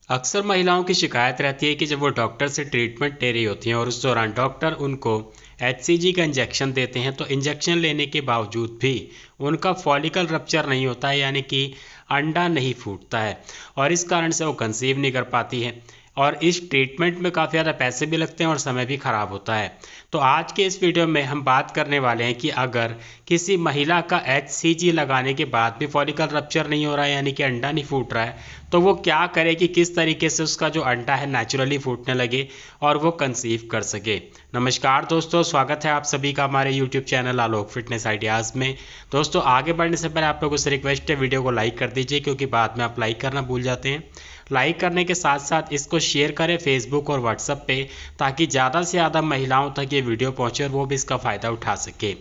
अक्सर महिलाओं की शिकायत रहती है कि जब वो डॉक्टर से ट्रीटमेंट ले रही होती हैं और उस दौरान डॉक्टर उनको एचसीजी का इंजेक्शन देते हैं, तो इंजेक्शन लेने के बावजूद भी उनका फॉलिकल रप्चर नहीं होता है, यानी कि अंडा नहीं फूटता है और इस कारण से वो कंसीव नहीं कर पाती है। और इस ट्रीटमेंट में काफ़ी ज़्यादा पैसे भी लगते हैं और समय भी ख़राब होता है। तो आज के इस वीडियो में हम बात करने वाले हैं कि अगर किसी महिला का एचसीजी लगाने के बाद भी फॉलिकल रप्चर नहीं हो रहा है, यानी कि अंडा नहीं फूट रहा है, तो वो क्या करे कि किस तरीके से उसका जो अंडा है नेचुरली फूटने लगे और वो कंसीव कर सके। नमस्कार दोस्तों, स्वागत है आप सभी का हमारे यूट्यूब चैनल आलोक फिटनेस आइडियाज़ में। दोस्तों, आगे बढ़ने से पहले आप लोगों से रिक्वेस्ट है, वीडियो को लाइक कर दीजिए, क्योंकि बाद में आप लाइक करना भूल जाते हैं। लाइक करने के साथ साथ इसको शेयर करें फेसबुक और व्हाट्सएप पे, ताकि ज़्यादा से ज़्यादा महिलाओं तक ये वीडियो पहुँचे और वो भी इसका फ़ायदा उठा सके।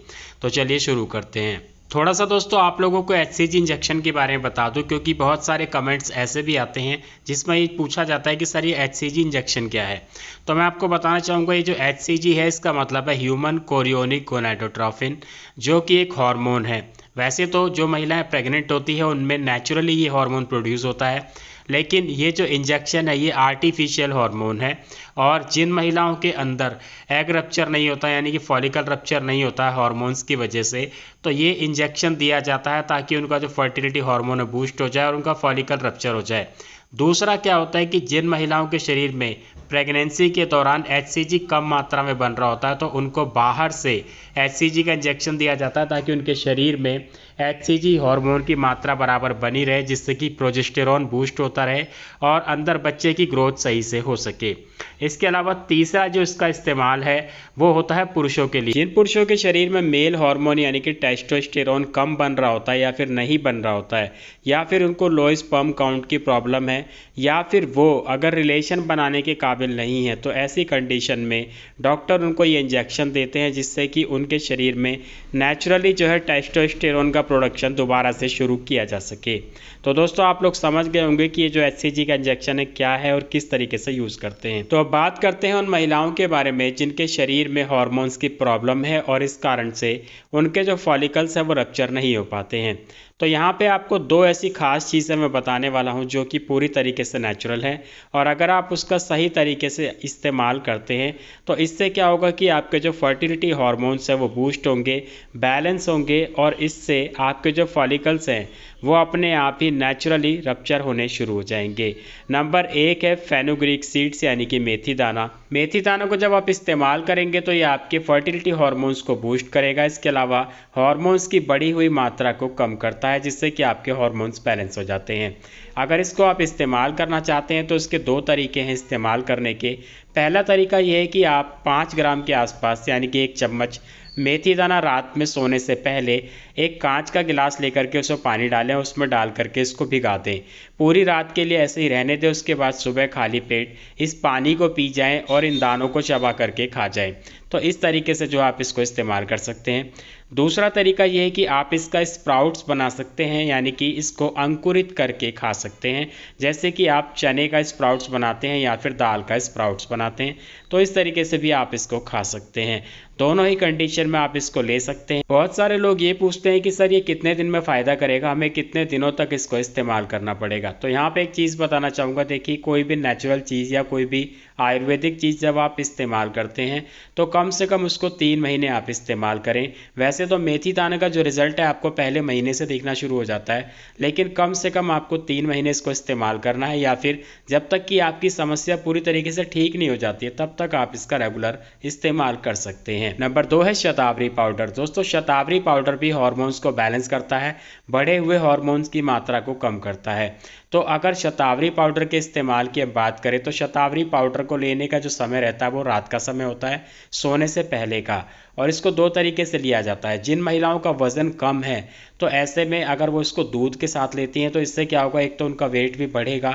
तो चलिए शुरू करते हैं। थोड़ा सा दोस्तों आप लोगों को एचसीजी इंजेक्शन के बारे में बता दूं, क्योंकि बहुत सारे कमेंट्स ऐसे भी आते हैं जिसमें ये पूछा जाता है कि सर ये एचसीजी इंजेक्शन क्या है। तो मैं आपको बताना चाहूँगा, ये जो एचसीजी है इसका मतलब है ह्यूमन कोरियोनिक गोनाडोट्रोफिन, जो कि एक हार्मोन है। वैसे तो जो महिलाएं प्रेग्नेंट होती है उनमें नेचुरली ये हार्मोन प्रोड्यूस होता है, लेकिन ये जो इंजेक्शन है ये आर्टिफिशियल हार्मोन है। और जिन महिलाओं के अंदर एग रप्चर नहीं होता, यानी कि फॉलिकल रप्चर नहीं होता है हार्मोन्स की वजह से, तो ये इंजेक्शन दिया जाता है ताकि उनका जो फर्टिलिटी हार्मोन है बूस्ट हो जाए और उनका फॉलिकल रप्चर हो जाए। दूसरा क्या होता है कि जिन महिलाओं के शरीर में प्रेगनेंसी के दौरान एचसीजी कम मात्रा में बन रहा होता है, तो उनको बाहर से एचसीजी का इंजेक्शन दिया जाता है ताकि उनके शरीर में एचसीजी हार्मोन की मात्रा बराबर बनी रहे, जिससे कि प्रोजेस्टेरॉन बूस्ट होता रहे और अंदर बच्चे की ग्रोथ सही से हो सके। इसके अलावा तीसरा जो इसका इस्तेमाल है वो होता है पुरुषों के लिए। जिन पुरुषों के शरीर में मेल हार्मोन यानी कि टेस्टोस्टेरोन कम बन रहा होता है या फिर नहीं बन रहा होता है, या फिर उनको लो स्पर्म काउंट की प्रॉब्लम है, या फिर वो अगर रिलेशन बनाने के काबिल नहीं है, तो ऐसी कंडीशन में डॉक्टर उनको ये इंजेक्शन देते हैं जिससे कि उनके शरीर में नेचुरली जो है टेस्टोस्टेरोन का प्रोडक्शन दोबारा से शुरू किया जा सके। तो दोस्तों आप लोग समझ गए होंगे कि ये जो एचसीजी का इंजेक्शन है क्या है और किस तरीके से यूज़ करते हैं। तो अब बात करते हैं उन महिलाओं के बारे में जिनके शरीर में हार्मोन्स की प्रॉब्लम है और इस कारण से उनके जो फॉलिकल्स हैं वो रप्चर नहीं हो पाते हैं। तो यहाँ पे आपको दो ऐसी खास चीज़ें मैं बताने वाला हूँ जो कि पूरी तरीके से नेचुरल है, और अगर आप उसका सही तरीके से इस्तेमाल करते हैं तो इससे क्या होगा कि आपके जो फर्टिलिटी हार्मोन्स हैं वो बूस्ट होंगे, बैलेंस होंगे, और इससे आपके जो फॉलिकल्स हैं वो अपने आप ही नेचुरली रप्चर होने शुरू हो जाएंगे। नंबर एक है फेनुग्रीक सीड्स यानी कि मेथी दाना। मेथी दाना को जब आप इस्तेमाल करेंगे तो ये आपके फर्टिलिटी हार्मोन्स को बूस्ट करेगा। इसके अलावा हार्मोन्स की बढ़ी हुई मात्रा को कम करता है, जिससे कि आपके हार्मोन्स बैलेंस हो जाते हैं। अगर इसको आप इस्तेमाल करना चाहते हैं तो इसके दो तरीके हैं इस्तेमाल करने के। पहला तरीका ये है कि आप 5 ग्राम के आसपास यानी कि 1 चम्मच मेथी दाना रात में सोने से पहले एक कांच का गिलास लेकर के उसमें पानी डालें, उसमें डाल करके इसको भिगा दें। पूरी रात के लिए ऐसे ही रहने दें। उसके बाद सुबह खाली पेट इस पानी को पी जाएं और इन दानों को चबा करके खा जाएं। तो इस तरीके से जो आप इसको इस्तेमाल कर सकते हैं। दूसरा तरीका ये है कि आप इसका स्प्राउट्स बना सकते हैं, यानी कि इसको अंकुरित करके खा सकते हैं। जैसे कि आप चने का स्प्राउट्स बनाते हैं या फिर दाल का स्प्राउट्स बनाते हैं, तो इस तरीके से भी आप इसको खा सकते हैं। दोनों ही कंडीशन में आप इसको ले सकते हैं। बहुत सारे लोग ये पूछते हैं कि सर ये कितने दिन में फ़ायदा करेगा, हमें कितने दिनों तक इसको इस्तेमाल करना पड़ेगा। तो यहाँ पे एक चीज़ बताना चाहूँगा, देखिए कोई भी नेचुरल चीज़ या कोई भी आयुर्वेदिक चीज़ जब आप इस्तेमाल करते हैं तो कम से कम उसको 3 महीने आप इस्तेमाल करें। वैसे तो मेथी दाने का जो रिज़ल्ट है आपको पहले महीने से दिखना शुरू हो जाता है, लेकिन कम से कम आपको 3 महीने इसको इस्तेमाल करना है, या फिर जब तक कि आपकी समस्या पूरी तरीके से ठीक नहीं हो जाती है तब तक आप इसका रेगुलर इस्तेमाल कर सकते हैं। नंबर 2 है शतावरी पाउडर। दोस्तों शतावरी पाउडर भी हार्मोन्स को बैलेंस करता है, बढ़े हुए हार्मोन्स की मात्रा को कम करता है। तो अगर शतावरी पाउडर के इस्तेमाल की अब बात करें तो शतावरी पाउडर को लेने का जो समय रहता है वो रात का समय होता है, सोने से पहले का। और इसको दो तरीके से लिया जाता है। जिन महिलाओं का वज़न कम है तो ऐसे में अगर वो इसको दूध के साथ लेती हैं तो इससे क्या होगा, एक तो उनका वेट भी बढ़ेगा,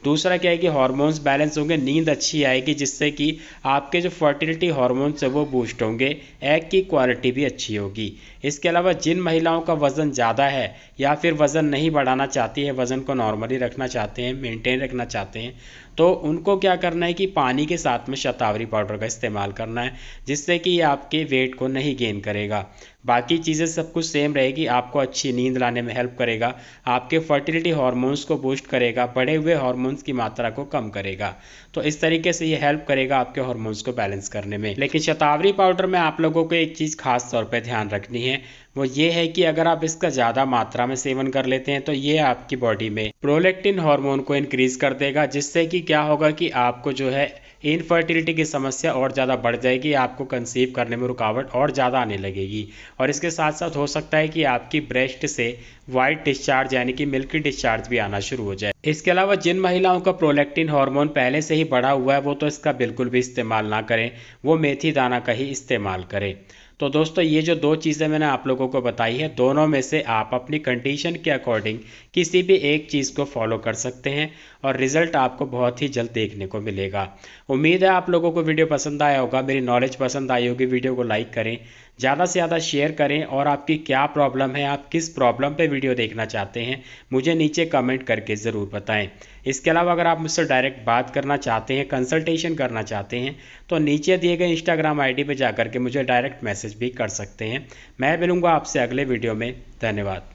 दूसरा क्या है कि हार्मोन्स बैलेंस होंगे, नींद अच्छी आएगी, जिससे कि आपके जो फर्टिलिटी हार्मोन्स है वो बूस्ट होंगे, एग की क्वालिटी भी अच्छी होगी। इसके अलावा जिन महिलाओं का वज़न ज़्यादा है या फिर वज़न नहीं बढ़ाना चाहती है, वज़न को नॉर्मली रखना चाहते हैं, मेंटेन रखना चाहते हैं, तो उनको क्या करना है कि पानी के साथ में शतावरी पाउडर का इस्तेमाल करना है, जिससे कि आपके वेट वेट को नहीं गेन करेगा। बाकी चीज़ें सब कुछ सेम रहेगी। आपको अच्छी नींद लाने में हेल्प करेगा, आपके फर्टिलिटी हार्मोन्स को बूस्ट करेगा, बढ़े हुए हार्मोन्स की मात्रा को कम करेगा। तो इस तरीके से ये हेल्प करेगा आपके हार्मोन्स को बैलेंस करने में। लेकिन शतावरी पाउडर में आप लोगों को एक चीज़ खास तौर पे ध्यान रखनी है, वो ये है कि अगर आप इसका ज़्यादा मात्रा में सेवन कर लेते हैं तो ये आपकी बॉडी में प्रोलैक्टिन हार्मोन को इंक्रीज कर देगा, जिससे कि क्या होगा कि आपको जो है इनफर्टिलिटी की समस्या और ज़्यादा बढ़ जाएगी, आपको कंसीव करने में रुकावट और ज़्यादा आने लगेगी। और इसके साथ साथ हो सकता है कि आपकी ब्रेस्ट से वाइट डिस्चार्ज यानी कि मिल्की डिस्चार्ज भी आना शुरू हो जाए। इसके अलावा जिन महिलाओं का प्रोलैक्टिन हार्मोन पहले से ही बढ़ा हुआ है वो तो इसका बिल्कुल भी इस्तेमाल ना करें, वो मेथी दाना का ही इस्तेमाल करें। तो दोस्तों ये जो दो चीज़ें मैंने आप लोगों को बताई है, दोनों में से आप अपनी कंडीशन के अकॉर्डिंग किसी भी एक चीज़ को फॉलो कर सकते हैं और रिजल्ट आपको बहुत ही जल्द देखने को मिलेगा। उम्मीद है आप लोगों को वीडियो पसंद आया होगा, मेरी नॉलेज पसंद आई होगी। वीडियो को लाइक करें, ज़्यादा से ज़्यादा शेयर करें और आपकी क्या प्रॉब्लम है, आप किस प्रॉब्लम पे वीडियो देखना चाहते हैं, मुझे नीचे कमेंट करके ज़रूर बताएं। इसके अलावा अगर आप मुझसे डायरेक्ट बात करना चाहते हैं, कंसल्टेशन करना चाहते हैं, तो नीचे दिए गए इंस्टाग्राम आईडी पे जाकर के मुझे डायरेक्ट मैसेज भी कर सकते हैं। मैं मिलूँगा आपसे अगले वीडियो में। धन्यवाद।